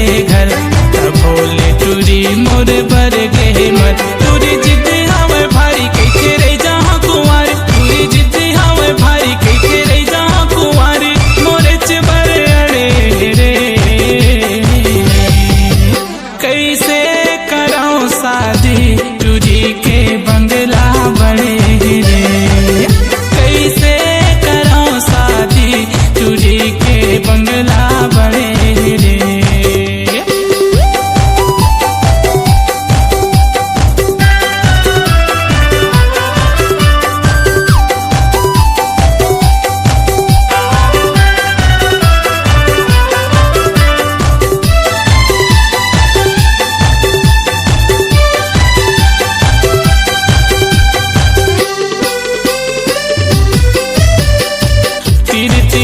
बड़े घर। भोले टूरी मोर बर गे मर, टूरी जिद हवे भारी कैसे रह जहाँ कुंवारी, टूरी जिद हवे भारी कैसे रह जहाँ कुंवारी, मोरे चबर अड़े रे। कैसे कराऊं शादी टूरी के बंगला बड़े रे, कैसे कराऊं शादी टूरी के बंगला बड़े रे।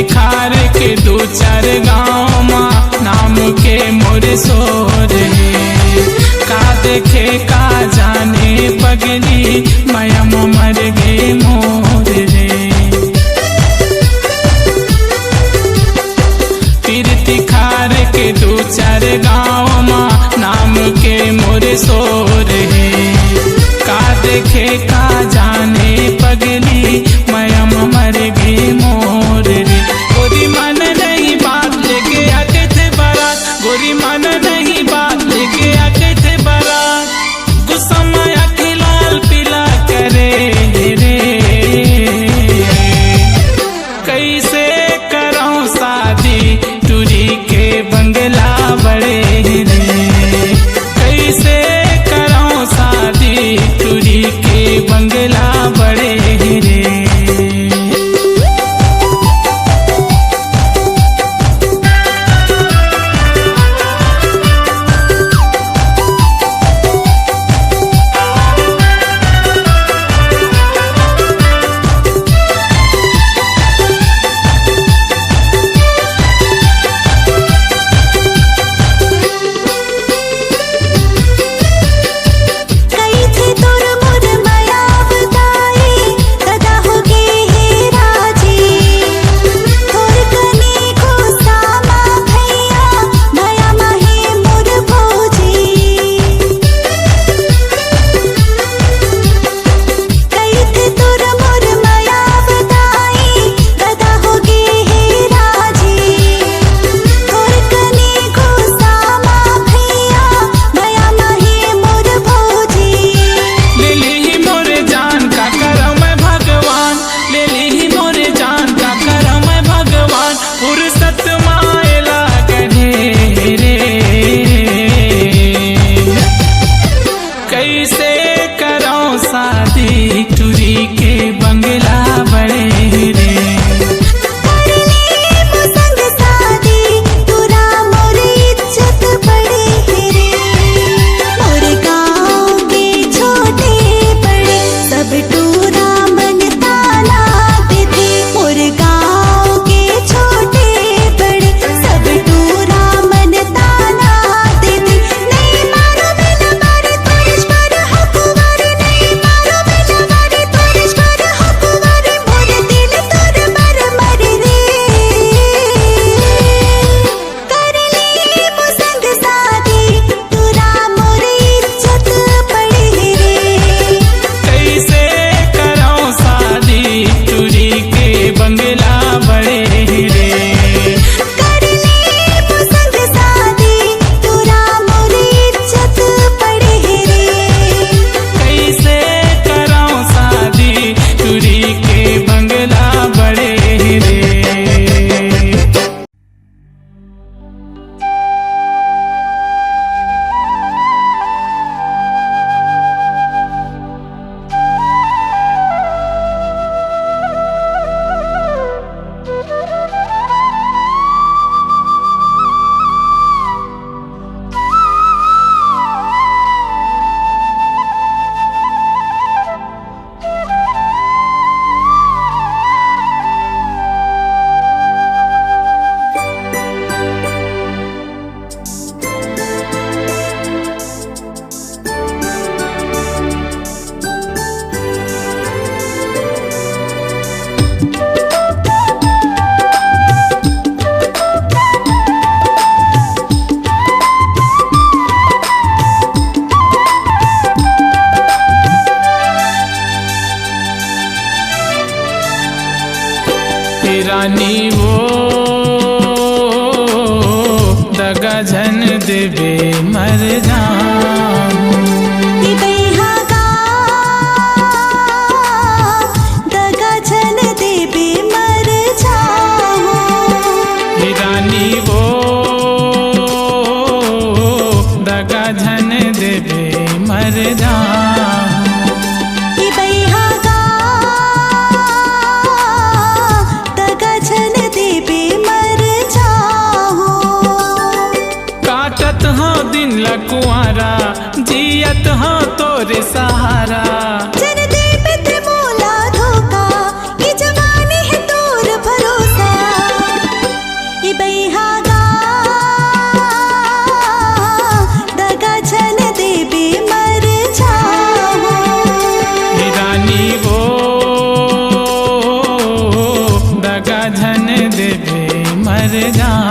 खार के दो चार गाँव माँ नाम के मोरे सोर है, का देखे का जाने पगली मयम मर गे मोर रे। तीर्थ खार के दो चार गाँव माँ नाम के मोरे सोर है, का देखे का जाने पगली मयम मर गे मोर रे। गोरी मन नहीं बात लेके आते थे बारात, गोरी मन नहीं बात लेके आते थे बारात, गुस्सा माया के लाल पीला करे रे। कैसे कराऊं शादी टूरी के बंगला बड़े रे, कैसे कराऊं शादी टूरी के बंगला बड़े रे। रानी वो दगा झन देवे मर जाऊं। दगा झन देवे मर जाऊं। रानी वो दगा झन देवे मर जाऊं। कुआरा जियत हो तोरे सहारा। जन दे पित मोला धोखा, ये जवानी है तोर भरोसा। ये बैहागा दगा झन देवे मर जाऊं। रानी वो दगा झन देवे मर जाऊं।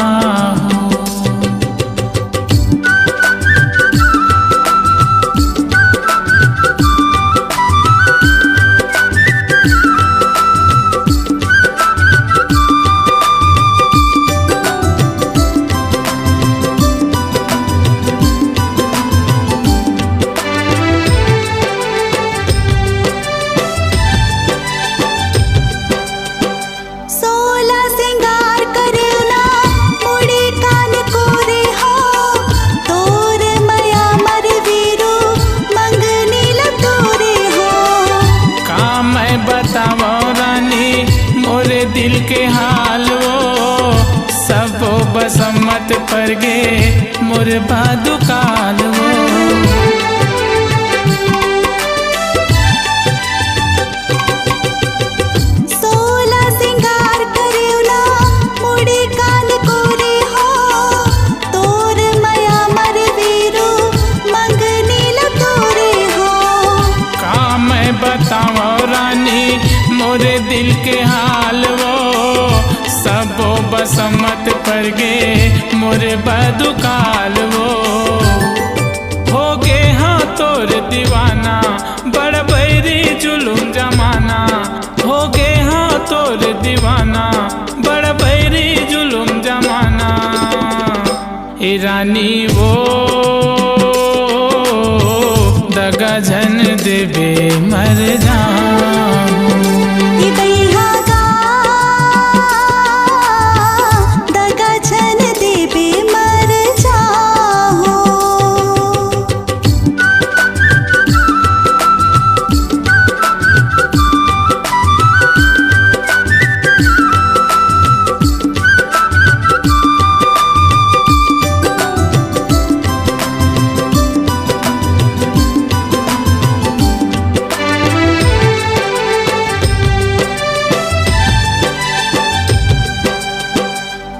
दिल के हाल वो सब बसमत पर गे मोर बादुकाल वो। सोला सिंगार करियो ना मुड़ी कान कोरे हो। तोर माया मर वीरू मंगनी ला तोरे हो। का मैं बताऊं रानी मोरे दिल के हाल वो सब बसमत पर गे मोरे बदुकाल वो। हो गे हाँ तोर दीवाना बड़ बैरी जुलुम जमाना। हो गे हाँ तोर दीवाना बड़ बैरी जुलुम जमाना। ए रानी वो दगा झन देवे मर जाऊं।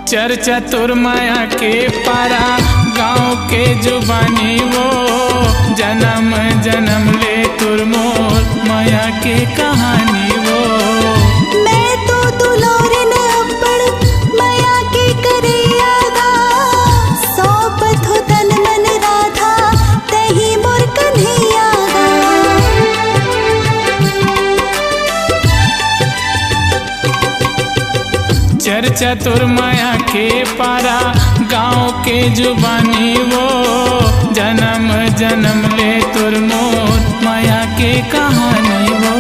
चर्चा तुर माया के पारा गाँव के जुबानी वो। जन्म जन्म ले तुर मोर माया के कहानी वो। मैं तो दुलारे न अपड़ माया के करियागा। सौंपत हो तन मन राधा तही मोर कन्हैयागा। चर्चा तुर माया के पारा गाँव के जुबानी वो। जन्म जन्म ले तुर मोर माया के कहानी वो।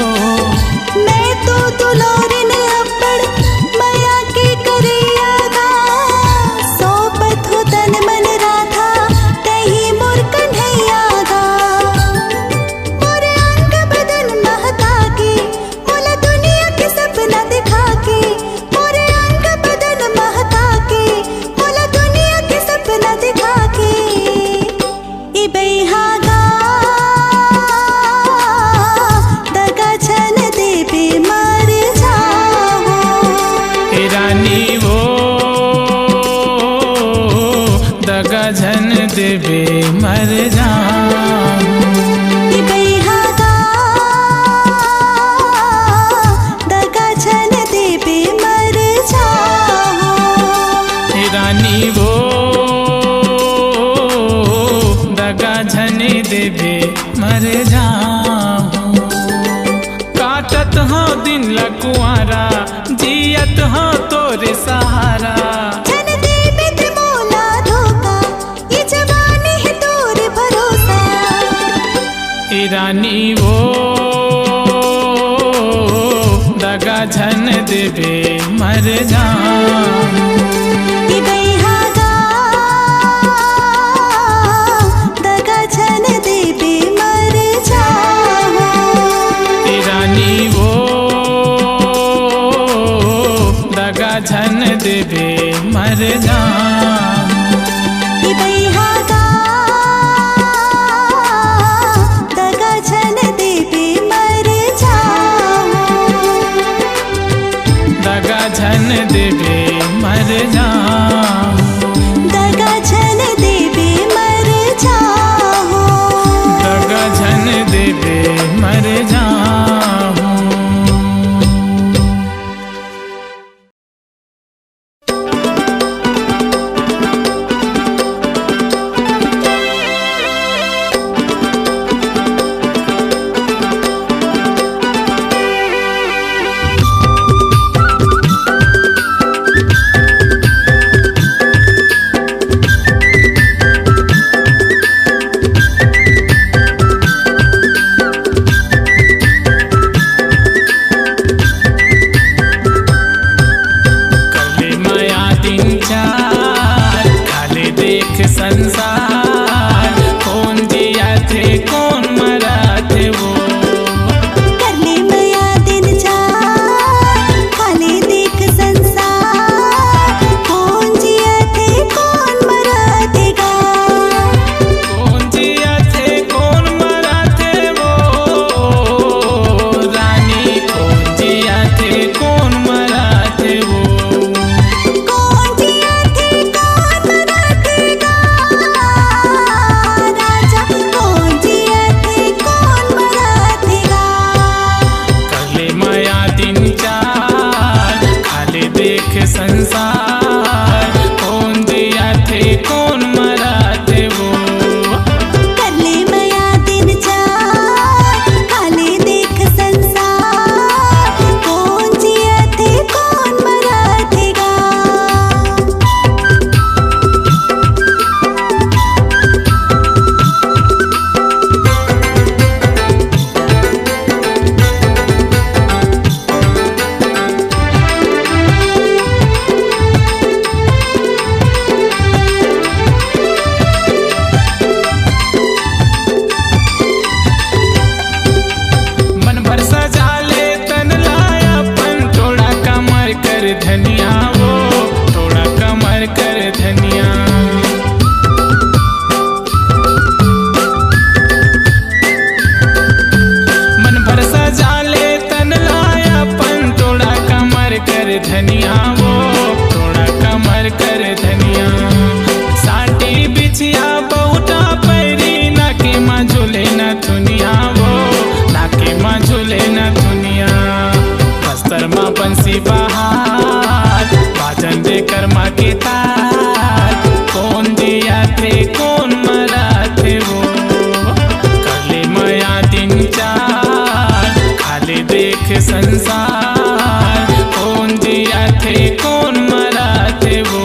मैं तो दुलारे न अपड़ माया के करियागा। सौंपत हो तन मन राधा तही मोर कन्हैयागा। मोर अंग बदन महका के मोला दुनिया के सपना दिखा के। रानी वो दगा झन देवे मर जाऊं। दगा झन देवे मर जाऊं। रानी वो दगा झन देवे मर जाऊं। काटत हो दिन लकुआरा जियत हो तो तोरे सहारा। जन देवे थे मोला धोखा, ये जवानी है तोरे भरोसा। ए रानी वो दगा झन देवे मर जाऊं। ये बैहागा दगा झन देवे मर जाऊं। ए रानी वो दगा झन देवे मर जाऊं। ये बैहागा दगा झन देवे मर जाऊं। दगा झन देवे मर जाऊं। दगा झन देवे मर जाऊं। दगा झन देवे मर जाऊं। कले माया दिन चार खाले देख संसार। कौन जिया थे कौन मरा थे वो। करले मया दिन चार खाले देख संसार। कौन जिया थे कौन मरा देगा। कौन जिया थे कौन मरा थे वो। रानी कौन जिया थे कौन मरा थे वो। कौन जिया थे कौन मरा देगा। राजा कौन जिया थे कौन मरा देगा। कले माया दिन चार खाले देख संसार। कौन जिया थे कौन मरा थे वो। करले मया दिन चार खाले देख संसार। कौन जिया थे कौन मरा देगा। मन भर सजा ले तन लाया अपन। थोड़ा कमर कर धनिया वो। थोड़ा कमर कर धनिया। मन भर सजा ले तन लाया अपन। थोड़ा कमर कर धनिया वो। थोड़ा कमर कर धनिया। साटी बिछिया बहुटा पैरी नाके माँ झूले न दुनिया वो। नाके माँ झूले न दुनिया। बस्तर माँ बंसी बहार बाजन दे कर माँ के तार। कौन जिया थे कौन मरा थे वो। कले माया दिन चार खाले देख संसार। कौन जिया थे कौन मरा थे वो।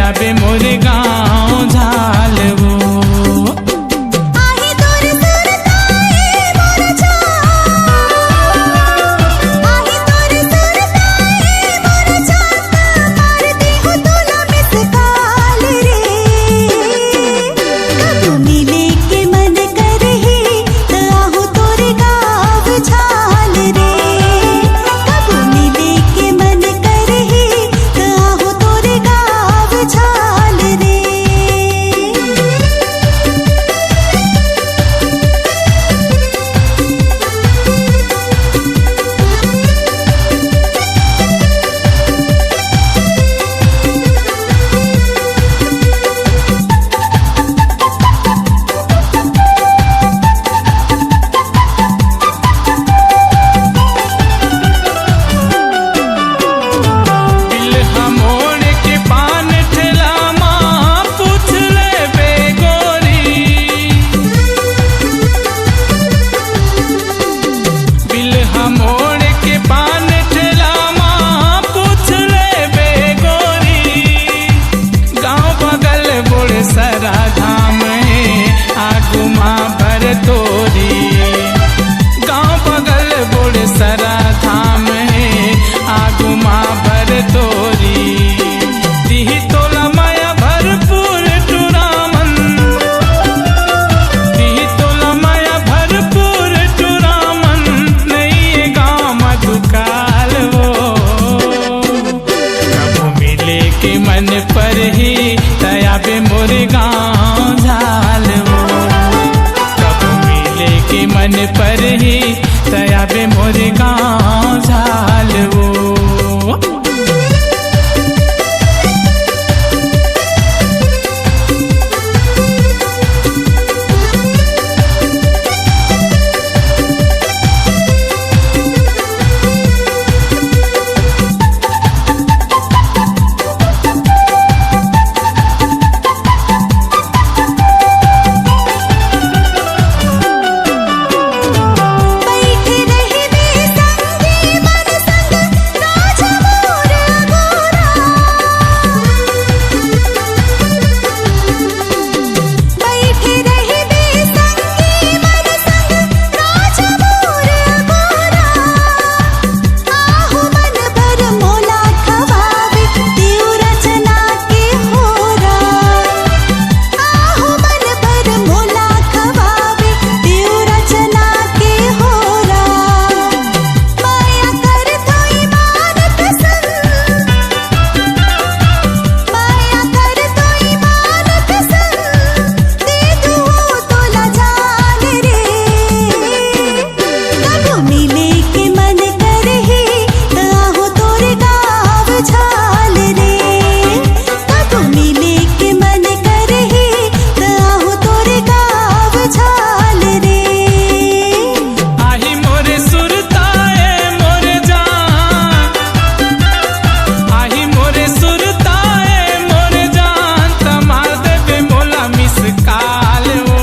तया बे मोर गाँव झाल वो। आहे तोर सुरताए मोर जान, आहे तोर सुरताए मोर जान, मारती हूँ तोला मिस काल रे। कब मिले के मन कर ही आहो तोरे गाँव झाल रे। कब मिले के मन कर ही आहो तोरे गाँव झाल रे। दिल हमोड़ के पान ठेला माँ पूछ ले बे गोरी। दिल हमोड़ के पान ठेला माँ पूछ ले बे गोरी। गाँव बगल बुढ़ सरा धाम है आगू माँ भर तोरी। गाँव बगल बुढ़ सरा धाम है आगू माँ भर तोरी। दिही तोला माया भरपूर टुरामन, दिही तोला माया भरपूर टुरामन, नहीं गाँव मधुकाल वो। कब मिले के मन पर ही तया बे मोर गाँव झाल वो। कब मिले के मन पर ही तया बे मोर गाँव झाल वो। बैठे रही वे संगी मन संग राजा मोर गोरा। बैठे रही वे संगी मन संग राजा मोर गोरा। आहो मन भर मोला खवावे देव रचना के होरा। आहो मन भर मोला खवावे देव रचना के होरा। माया कर तोई मानत संग, माया कर तोई मानत संग, दे दूँ तोला जान रे। कब मिले के मन कर ही आहो तोरे गाँव झाल रे। कब मिले के मन कर ही आहो तोरे गाँव झाल रे। आही मोरे सुरताए मोर जान, आही मोरे सुरताए मोर जान, तमार देबे मोला मिस काल वो।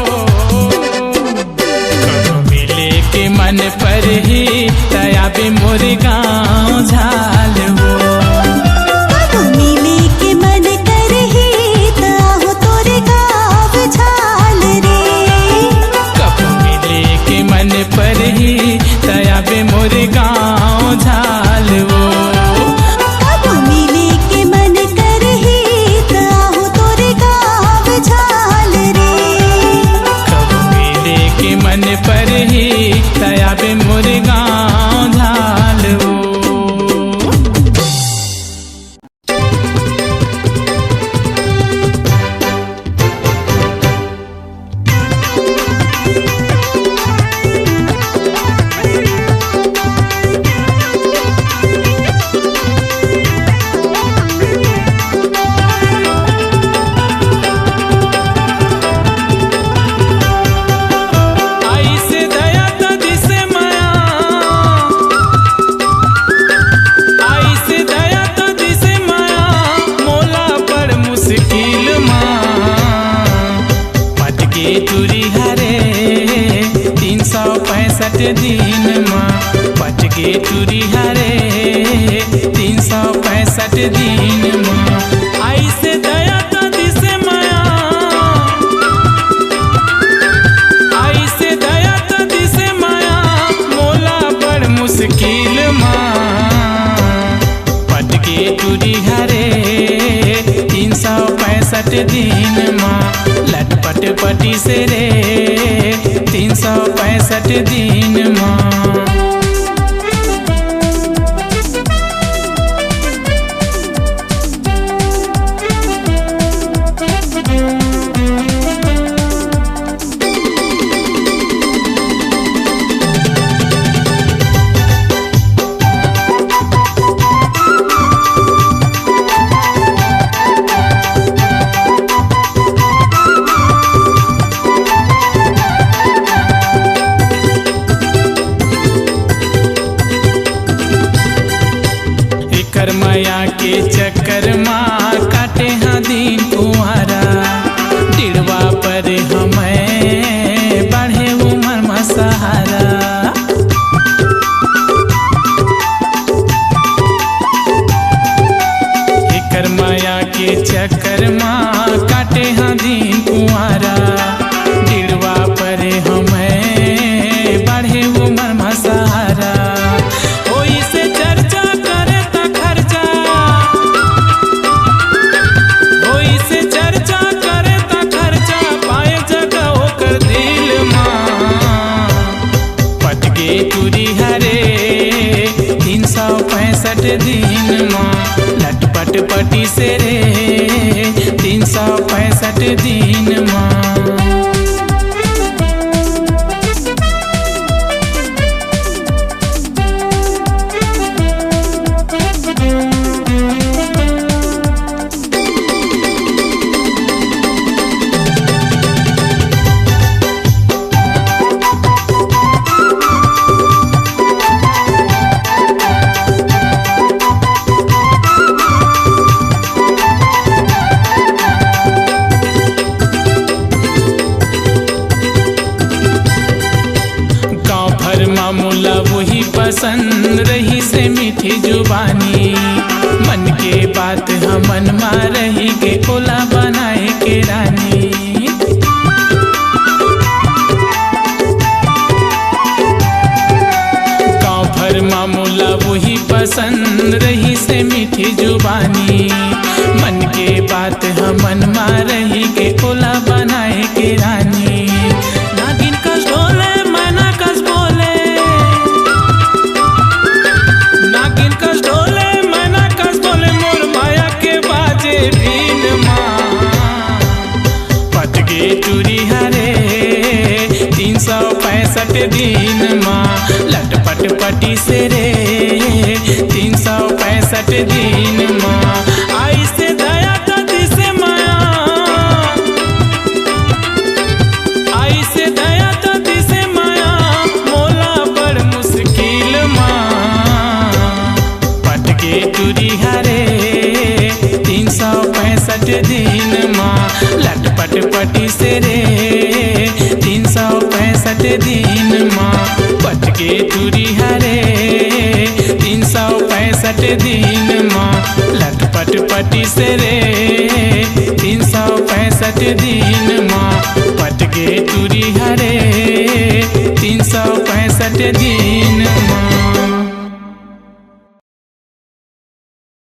कब मिले के मन पर ही तया बे मोर गाँव झाल वो। कब मिले के मन कर ही आहो तोरे गाँव झाल रे। कब मिले के मन पर ही तया बे मोर गाँव झाल वो। कब मिले के मन कर ही आहो तोरे गाँव झाल रे। कब मिले के मन पर ही तया बे मोर गाँव झाल वो। आई से दया त दिसे माया, आई से दया त दिसे माया, मोला बड़ मुश्किल माँ। पटके टूरी हरे 365 दिन माँ। पटके टूरी हरे 365 दिन माँ। आई से दया 365 दिन माँ लटपट पटी से रे 365 दिन माँ। माया के चक्कर माँ काटे हाँ दिन कुआरा डिड़वा पर हमें बढ़े उमर में सहारा। एकर माया के चक्कर माँ काटे हाँ दिन कुआरा डिड़वा पर हमें बढ़े उमर में सहारा। ओई से चर्चा टूरी हरे 365 दिन माँ लटपट पटी से रे 365 दिन माँ। मामूला वही पसंद रही से मीठी जुबानी मन के बात हम मन मा रही के ओला बनाए के रानी। गाँव भर मामूला वही पसंद रही से मीठी जुबानी मन के बात हम मन मा रही के ओला बनाए के रानी। नागिन कस ढोले मैना कस बोले टूरी हरे 365 दिन माँ लटपट पटी से रे 365 दिन माँ। आई से दया कदी से माया आई से दया कदी से माया मोला बड़ मुश्किल माँ पटके टूरी हरे 365 दिन माँ लटपट पटी से रे 365 दिन माँ पटके टूरी हरे 365 दिन माँ लटपट पटी से रे 365 दिन माँ पटके टूरी हरे 365 दिन।